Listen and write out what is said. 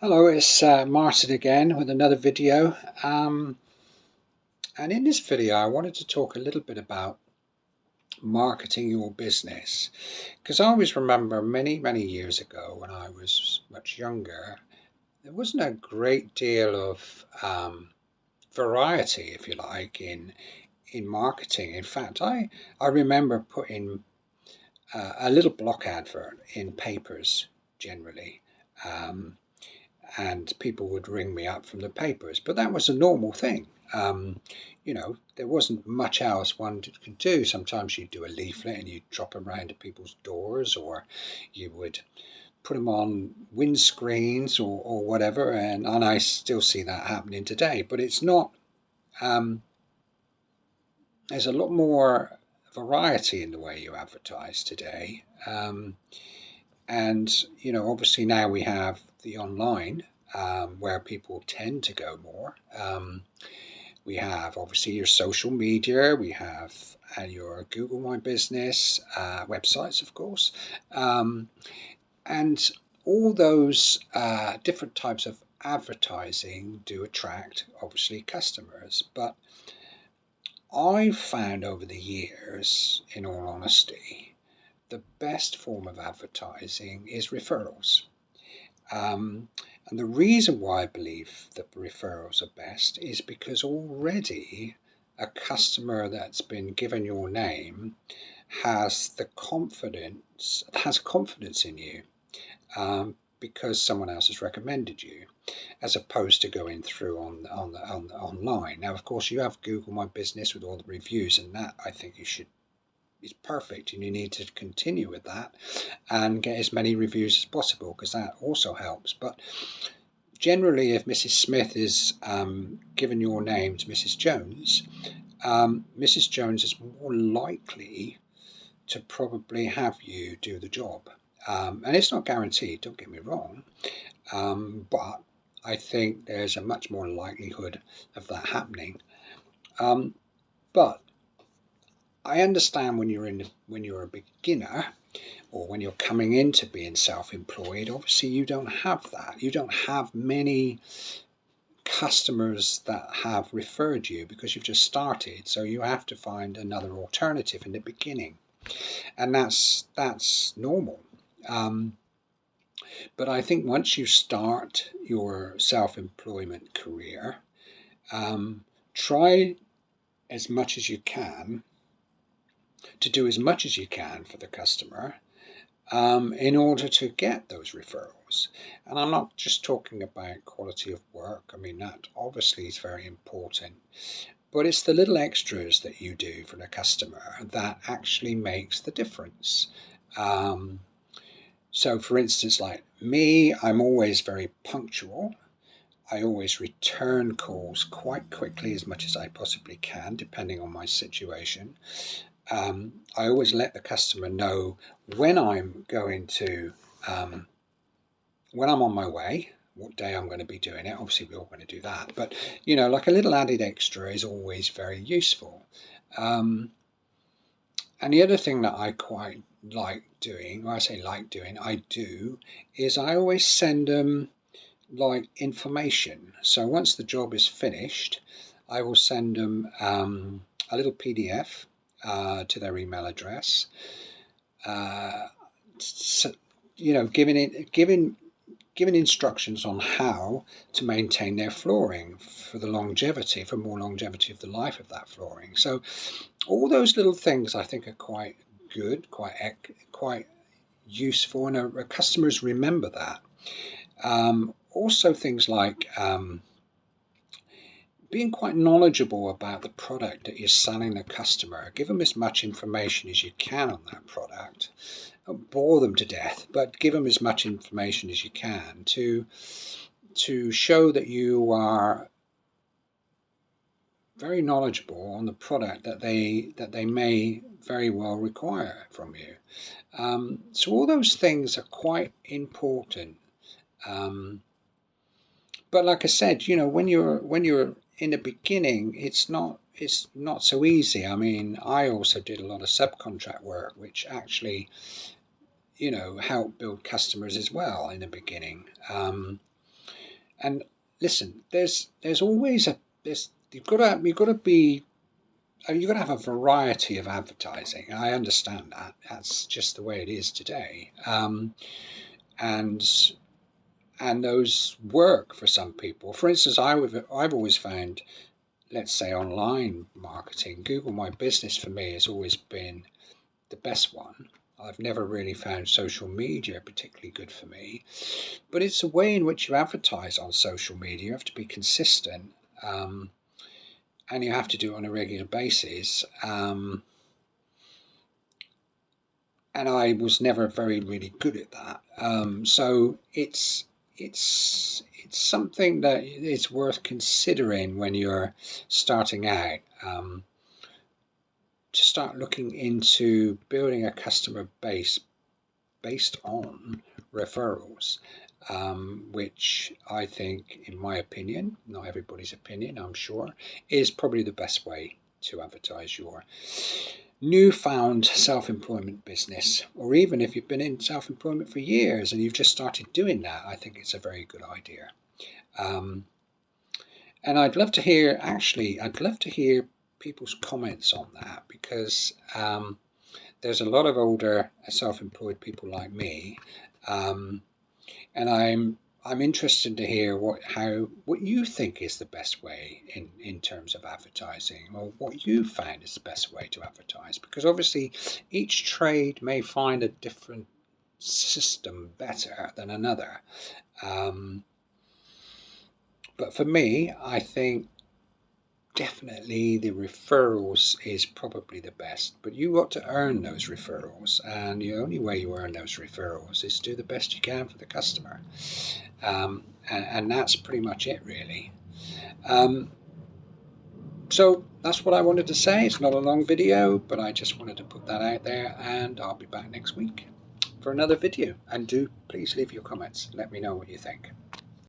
Hello, it's Martin again with another video. And in this video, I wanted to talk a little bit about marketing your business. Because I always remember many, many years ago when I was much younger, there wasn't a great deal of variety, if you like, in marketing. In fact, I remember putting a little block advert in papers generally. And people would ring me up from the papers. But that was a normal thing. There wasn't much else one could do. Sometimes you'd do a leaflet and you'd drop them around to people's doors, or you would put them on windscreens or whatever. And I still see that happening today. But it's not, there's a lot more variety in the way you advertise today. And obviously now we have the online, where people tend to go more. We have obviously your social media, we have your Google My Business, websites, of course, and all those different types of advertising do attract obviously customers. But I've found over the years, in all honesty, the best form of advertising is referrals. And the reason why I believe that referrals are best is because already a customer that's been given your name has confidence in you, because someone else has recommended you, as opposed to going through on online. Now, of course, you have Google My Business with all the reviews, and that I think is perfect, and you need to continue with that and get as many reviews as possible, because that also helps. But generally, if Mrs. Smith is given your name to Mrs. Jones, Mrs. Jones is more likely to probably have you do the job. And it's not guaranteed, don't get me wrong, but I think there's a much more likelihood of that happening. But I understand when you're a beginner, or when you're coming into being self-employed, obviously you don't have that. You don't have many customers that have referred you because you've just started. So you have to find another alternative in the beginning, and that's normal. But I think once you start your self-employment career, try as much as you can to do as much as you can for the customer, in order to get those referrals. And I'm not just talking about quality of work. I mean, that obviously is very important, but it's the little extras that you do for the customer that actually makes the difference. So for instance, like me, I'm always very punctual. I always return calls quite quickly, as much as I possibly can, depending on my situation. I always let the customer know when I'm going to, when I'm on my way, what day I'm going to be doing it. Obviously, we're all going to do that, but like a little added extra is always very useful. And the other thing that I quite like doing, when I say like doing, I do, is I always send them like information. So once the job is finished, I will send them a little PDF to their email address, so, giving instructions on how to maintain their flooring for more longevity of the life of that flooring. So all those little things I think are quite good, quite useful, and our customers remember that. Also things like being quite knowledgeable about the product that you're selling the customer. Give them as much information as you can on that product. Don't bore them to death, but give them as much information as you can to show that you are very knowledgeable on the product that they may very well require from you. So all those things are quite important. But like I said, when you're in the beginning, it's not so easy. I mean, I also did a lot of subcontract work, which actually, helped build customers as well in the beginning. And listen, there's always you've got to have a variety of advertising. I understand that. That's just the way it is today. And those work for some people. For instance, I've always found, let's say, online marketing, Google My Business for me has always been the best one. I've never really found social media particularly good for me, but it's a way in which you advertise on social media. You have to be consistent, and you have to do it on a regular basis. And I was never very really good at that. So it's something that is worth considering when you're starting out. To start looking into building a customer base based on referrals, which I think, in my opinion, not everybody's opinion, I'm sure, is probably the best way to advertise your newfound self-employment business. Or even if you've been in self-employment for years and you've just started doing that, I think it's a very good idea. And I'd love to hear people's comments on that, because there's a lot of older self-employed people like me, and I'm interested to hear what you think is the best way in terms of advertising, or what you find is the best way to advertise, because obviously each trade may find a different system better than another. But for me, I think definitely the referrals is probably the best, but you got to earn those referrals, and the only way you earn those referrals is to do the best you can for the customer, and that's pretty much it, really. So that's what I wanted to say. It's not a long video, but I just wanted to put that out there, and I'll be back next week for another video. And do please leave your comments, let me know what you think.